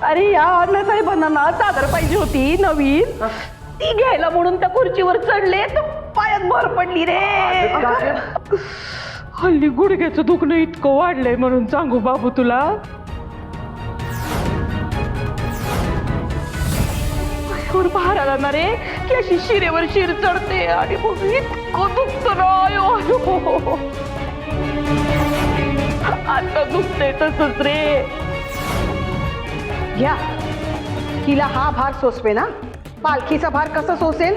अरे या अण्णा साहेबांना ना चादर पाहिजे होती नवीन, ती घ्यायला म्हणून त्या खुर्चीवर चढले तर पायात भर पडली रे. हल्ली गुडघ्याचं दुखणं इतकं वाढलंय म्हणून सांगू बाबू तुला. एवढं बाहेर आला ना रे की अशी शिरेवर शिर चढते आणि मग इतकं दुखतं ना. आता दुखते तसंच रे. घ्या, हिला हा भार सोसवे ना, पालखीचा भार कसा सोसेल?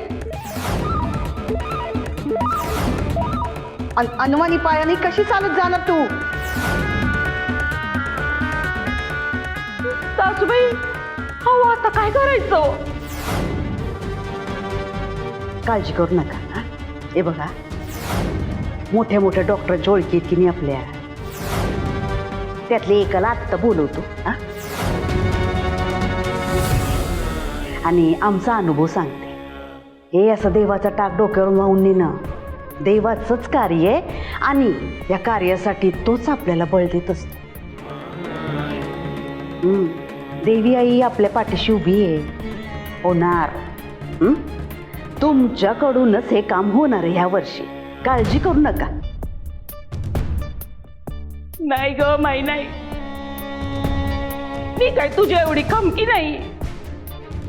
अनवाणी पायाने कशी चालत जाणार तू? सासूबाई हो आता काय करायचं? काळजी करू नका. हा, हे बघा, मोठ्या मोठ्या डॉक्टरांच्या ओळखी की नाही आपल्या, त्यातले एकाला आत्ता बोलवतो. हा, आणि आमचा अनुभव सांगते. हे असं देवाचा टाक डोक्यावरून वाहून नेणं देवाचंच कार्य आहे आणि या कार्यासाठी तोच आपल्याला बळ देत असतो. देवी आई आपल्या पाठीशी उभी आहे. होणार. तुमच्याकडूनच हे काम होणार आहे ह्या वर्षी. काळजी करू नका. नाही ग माई, नाही, मी काय तुझ्या एवढी खमकी नाही.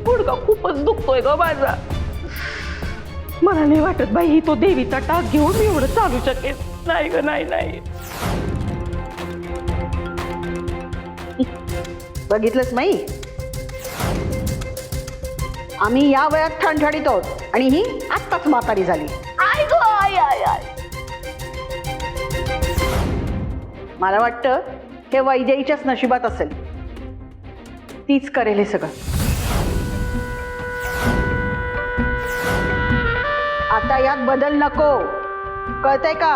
गुडघा खूपच दुखतोय ग माझा. मला नाही वाटत बाई ही तो देवीचा टाक घेऊन मी एवढं चालू शकेल. नाही ग, नाही नाही. बघितलंच माई, आम्ही या वयात ठणठणीत आहोत आणि ही आत्ताच म्हातारी झाली. आय ग आय आय आय. मला वाटतं हे वैद्याईच्याच नशिबात असेल. तीच करेल हे सगळं. आता यात बदल नको, कळतंय का?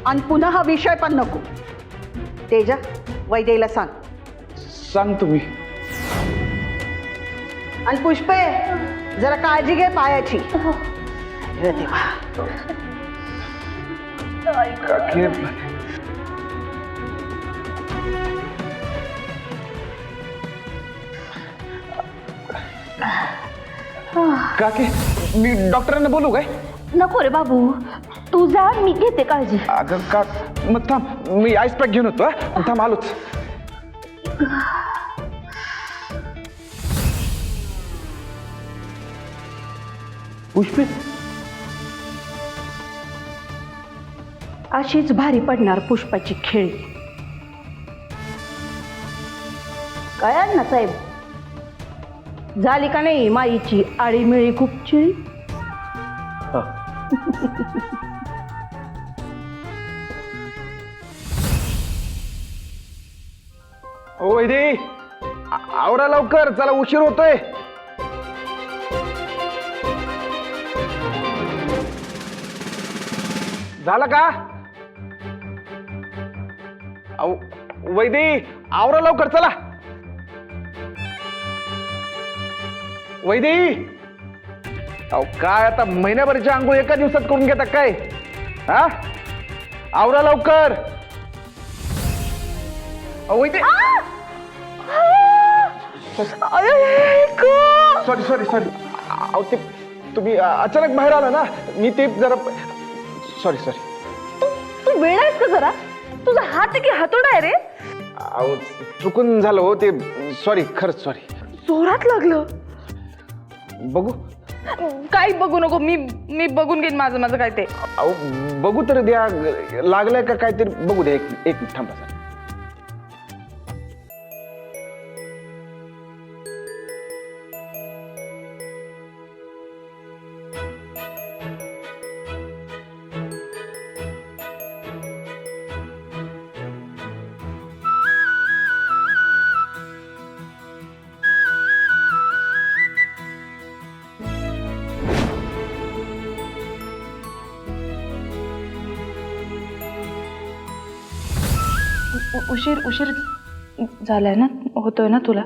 आणि पुन्हा हा विषय पण नको. तेजा, वैद्यला सांग तुम्ही. आणि पुष्पे, जरा काळजी घे पायाची. अरे देवा. काकी, मी डॉक्टरांना बोलू काय? नको रे बाबू, तू जा, मी घेते काळजी. अगं का, मग थांब, मी आईस पॅक घेऊन येतो. थांब, आलोच. पुष्पे, अशीच भारी पडणार पुष्पाची खेळी. काय ना साहेब, झाली का नाही माईची आळीमिळी खूप चिळी? ओ वैदे, आवरा लवकर, चला उशीर होतोय. झालं का? वैदे, आवरा लवकर, चला. वैदे, काय आता महिन्याभरची आंघोळ एका दिवसात करून घेता काय? हा, आवरा लवकर. वैदे, सॉरी सॉरी सॉरी. ते तुम्ही अचानक बाहेर आला ना, मी ते जरा सॉरी सॉरी. तू वेळ आहेस का जरा? तुझा हात की हातोडा आहे रे? चुकून झालं हो ते. सॉरी, खरंच सॉरी. जोरात लागलं. बघू. काही बघू नको, मी बघून घेईन माझं माझं काय ते. बघू तर द्या, लागलंय का काहीतरी बघू द्या. एक मिनिट थांबा. उशीर झालाय ना, होतोय ना तुला?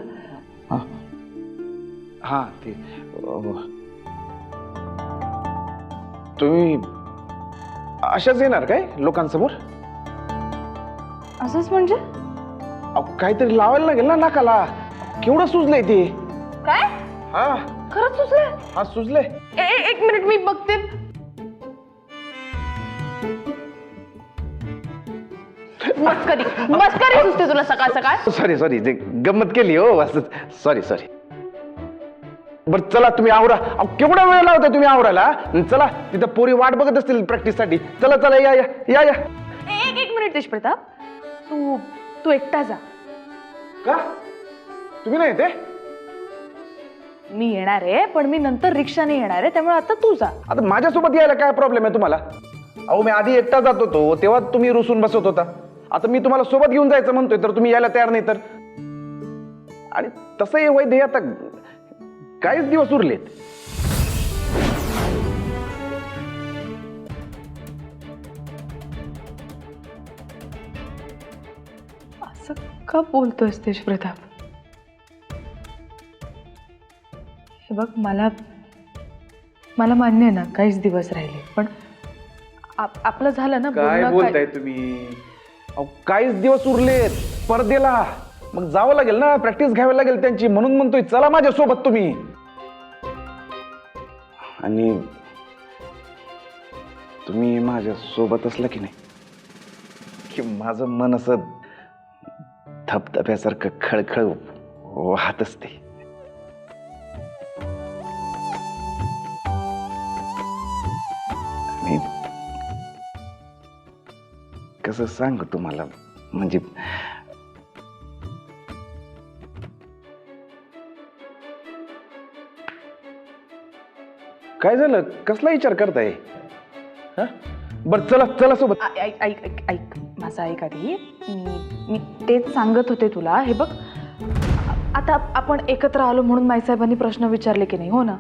हा, ते तुम्ही अशाच येणार काय लोकांसमोर? असंच म्हणजे अहो काहीतरी लावायला लागेल ना नाकाला. केवढं सुजलंय ते. काय हा खरंच सुचलंय? हा सुजलंय. एक मिनिट मी बघते. मस्करी सुचते तुला सकाळ सकाळ. सॉरी जे गंमत केली हो असंच. सॉरी बरं चला तुम्ही आवरा. अहो केवढा वेळ लावता तुम्ही आवरायला. चला तिथं पोरी वाट बघत असतील प्रॅक्टिस साठी. चला या या या या. एक मिनिट तेज प्रताप, तू तू एकटा जा. का तुम्ही नाही येते? मी येणार आहे पण मी नंतर रिक्षाने येणार आहे, त्यामुळे आता तू जा. आता माझ्यासोबत यायला काय प्रॉब्लेम आहे तुम्हाला? अहो मी आधी एकटा जात होतो तेव्हा तुम्ही रुसून बसत होता. आता मी तुम्हाला सोबत घेऊन जायचं म्हणतोय तर तुम्ही यायला तयार नाही तर. आणि तसंही वैद्य आता काहीच दिवस उरलेत. असं का बोलतोयस तेज प्रताप? हे बघ, मला मान्य आहे ना काहीच दिवस राहिले, पण आपलं झालं ना काय बोलणं. बोलताय तुम्ही? अहो काहीच दिवस उरलेत स्पर्धेला. मग जावं लागेल ना, प्रॅक्टिस घ्यावी लागेल त्यांची. म्हणून म्हणतोय चला माझ्या सोबत तुम्ही. आणि तुम्ही माझ्या सोबत असला की नाही की माझं मन असं धबधब्यासारखं खळखळ वाहत असते. मी कसं सांगू तुम्हाला, म्हणजे काय झालं? कसला विचार करताय? बर चला सोबत. ऐक माझं ऐक आधी. मी तेच सांगत होते तुला. हे बघ, आता आपण एकत्र आलो म्हणून माईसाहेबांनी प्रश्न विचारले की नाही, हो ना?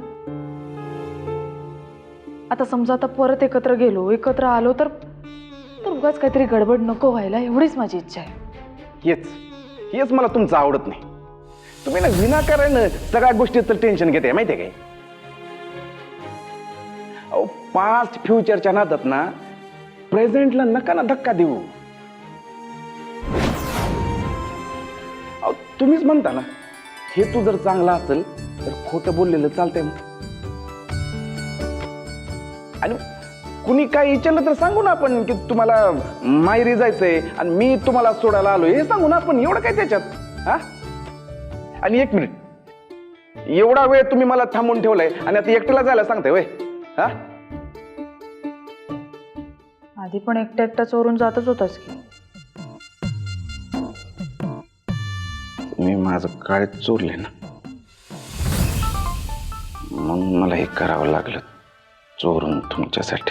आता समजा आता परत एकत्र आलो तर उगाच काहीतरी गडबड नको व्हायला, एवढीच माझी इच्छा आहे. हेच मला तुमचं आवडत नाही. तुम्ही ना विनाकारण सगळ्या गोष्टीचं टेन्शन घेते माहितीये काय? अहो पास्ट फ्युचरच्या नादात ना प्रेझेंटला नका ना धक्का देऊ. अहो तुम्हीच म्हणता ना, हे तू जर चांगला असेल तर खोटं बोललेलं चालतंय. आणि कुणी काही विचारलं तर सांगू ना आपण की तुम्हाला माहेरी जायचंय आणि मी तुम्हाला सोडायला आलोय, हे सांगू ना आपण. एवढं काय त्याच्यात? हा. आणि एक मिनिट, एवढा वेळ तुम्ही मला थांबून ठेवलाय आणि आता एकट्याला जायला सांगताय वय? हा. आधी पण एकटा चोरून जातच होतास की. मी माझं काळ चोरले ना, म्हणून मला हे करावं लागलं चोरून तुमच्यासाठी.